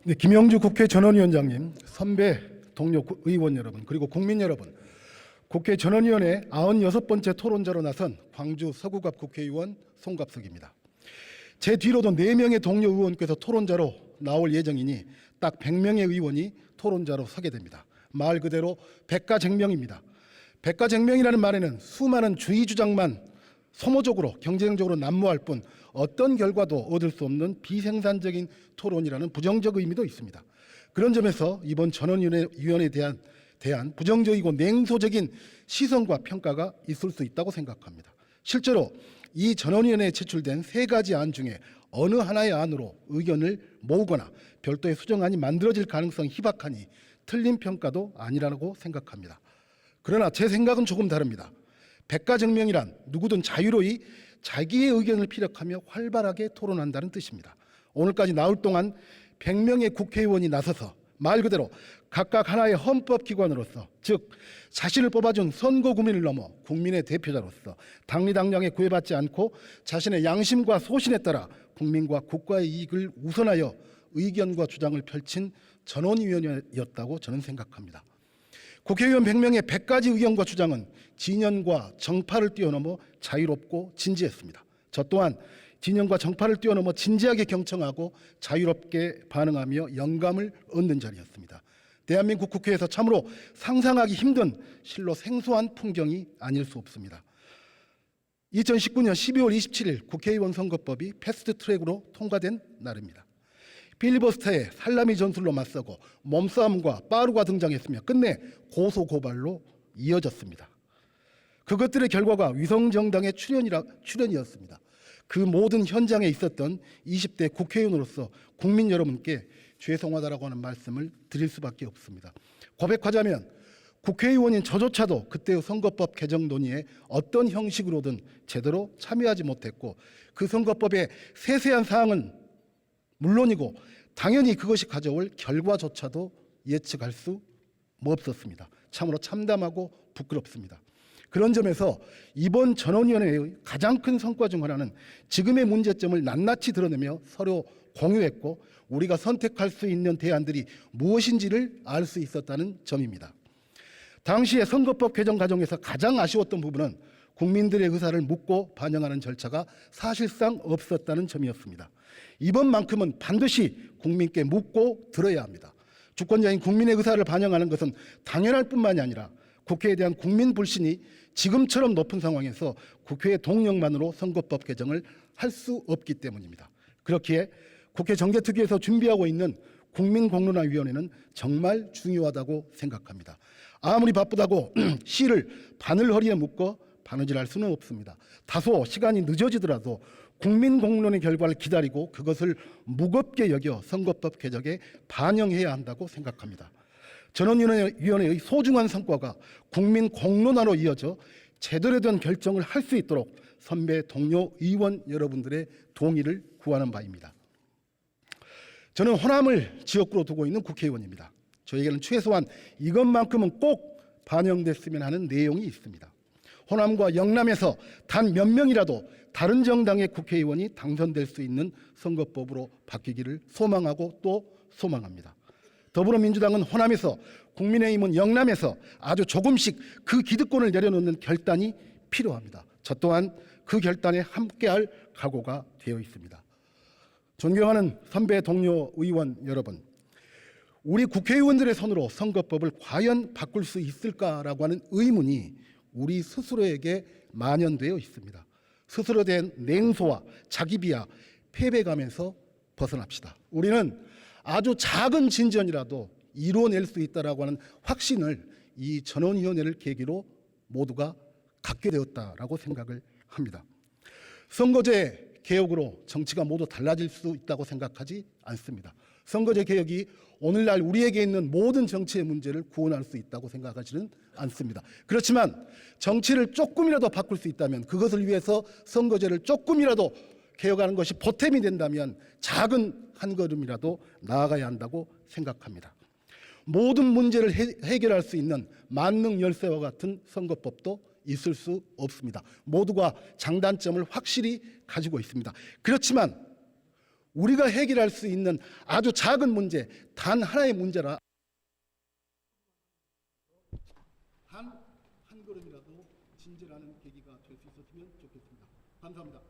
네, 김영주 국회 전원위원장님, 선배 동료 의원 여러분, 그리고 국민 여러분, 국회 전원위원회 96번째 토론자로 나선 광주 서구갑 국회의원 송갑석입니다. 제 뒤로도 4명의 동료 의원께서 토론자로 나올 예정이니 딱 100명의 의원이 토론자로 서게 됩니다. 말 그대로 백가쟁명입니다. 백가쟁명이라는 말에는 수많은 주의 주장만 소모적으로 경쟁적으로 난무할 뿐 어떤 결과도 얻을 수 없는 비생산적인 토론이라는 부정적 의미도 있습니다. 그런 점에서 이번 전원위원회에 대한 부정적이고 냉소적인 시선과 평가가 있을 수 있다고 생각합니다. 실제로 이 전원위원회에 제출된 3가지 안 중에 어느 하나의 안으로 의견을 모으거나 별도의 수정안이 만들어질 가능성이 희박하니 틀린 평가도 아니라고 생각합니다. 그러나 제 생각은 조금 다릅니다. 백가쟁명이란 누구든 자유로이 자기의 의견을 피력하며 활발하게 토론한다는 뜻입니다. 오늘까지 나올 동안 100명의 국회의원이 나서서 말 그대로 각각 하나의 헌법기관으로서, 즉 자신을 뽑아준 선거구민을 넘어 국민의 대표자로서 당리당량에 구애받지 않고 자신의 양심과 소신에 따라 국민과 국가의 이익을 우선하여 의견과 주장을 펼친 전원위원회였다고 저는 생각합니다. 국회의원 100명의 100가지 의견과 주장은 진영과 정파를 뛰어넘어 자유롭고 진지했습니다. 저 또한 진영과 정파를 뛰어넘어 진지하게 경청하고 자유롭게 반응하며 영감을 얻는 자리였습니다. 대한민국 국회에서 참으로 상상하기 힘든 실로 생소한 풍경이 아닐 수 없습니다. 2019년 12월 27일 국회의원 선거법이 패스트트랙으로 통과된 날입니다. 필리버스터에 살라미 전술로 맞서고 몸싸움과 빠루가 등장했으며 끝내 고소고발로 이어졌습니다. 그것들의 결과가 위성정당의 출연이었습니다. 그 모든 현장에 있었던 20대 국회의원으로서 국민 여러분께 죄송하다라고 하는 말씀을 드릴 수밖에 없습니다. 고백하자면 국회의원인 저조차도 그때의 선거법 개정 논의에 어떤 형식으로든 제대로 참여하지 못했고 그 선거법의 세세한 사항은 물론이고 당연히 그것이 가져올 결과조차도 예측할 수 없었습니다. 참으로 참담하고 부끄럽습니다. 그런 점에서 이번 전원위원회의 가장 큰 성과 중 하나는 지금의 문제점을 낱낱이 드러내며 서로 공유했고 우리가 선택할 수 있는 대안들이 무엇인지를 알 수 있었다는 점입니다. 당시의 선거법 개정 과정에서 가장 아쉬웠던 부분은 국민들의 의사를 묻고 반영하는 절차가 사실상 없었다는 점이었습니다. 이번만큼은 반드시 국민께 묻고 들어야 합니다. 주권자인 국민의 의사를 반영하는 것은 당연할 뿐만이 아니라 국회에 대한 국민 불신이 지금처럼 높은 상황에서 국회의 동력만으로 선거법 개정을 할 수 없기 때문입니다. 그렇기에 국회 정개특위에서 준비하고 있는 국민공론화위원회는 정말 중요하다고 생각합니다. 아무리 바쁘다고 시를 바늘허리에 묶어 바느질할 수는 없습니다. 다소 시간이 늦어지더라도 국민공론의 결과를 기다리고 그것을 무겁게 여겨 선거법 개정에 반영해야 한다고 생각합니다. 전원위원회의 소중한 성과가 국민공론화로 이어져 제대로 된 결정을 할 수 있도록 선배 동료 의원 여러분들의 동의를 구하는 바입니다. 저는 호남을 지역구로 두고 있는 국회의원입니다. 저에게는 최소한 이것만큼은 꼭 반영됐으면 하는 내용이 있습니다. 호남과 영남에서 단 몇 명이라도 다른 정당의 국회의원이 당선될 수 있는 선거법으로 바뀌기를 소망하고 또 소망합니다. 더불어민주당은 호남에서, 국민의힘은 영남에서 아주 조금씩 그 기득권을 내려놓는 결단이 필요합니다. 저 또한 그 결단에 함께할 각오가 되어 있습니다. 존경하는 선배 동료 의원 여러분, 우리 국회의원들의 손으로 선거법을 과연 바꿀 수 있을까라고 하는 의문이 우리 스스로에게 만연되어 있습니다. 스스로 된 냉소와 자기비하, 패배감에서 벗어납시다. 우리는 아주 작은 진전이라도 이루어낼 수 있다라고 하는 확신을 이 전원위원회를 계기로 모두가 갖게 되었다라고 생각을 합니다. 선거제 개혁으로 정치가 모두 달라질 수 있다고 생각하지 않습니다. 선거제 개혁이 오늘날 우리에게 있는 모든 정치의 문제를 구원할 수 있다고 생각하지는 않습니다. 그렇지만 정치를 조금이라도 바꿀 수 있다면, 그것을 위해서 선거제를 조금이라도 개혁하는 것이 보탬이 된다면 작은 한 걸음이라도 나아가야 한다고 생각합니다. 모든 문제를 해결할 수 있는 만능 열쇠와 같은 선거법도 있을 수 없습니다. 모두가 장단점을 확실히 가지고 있습니다. 그렇지만 우리가 해결할 수 있는 아주 작은 문제, 단 하나의 문제라 단 한 걸음이라도 진전하는 계기가 될 수 있었으면 좋겠습니다. 감사합니다.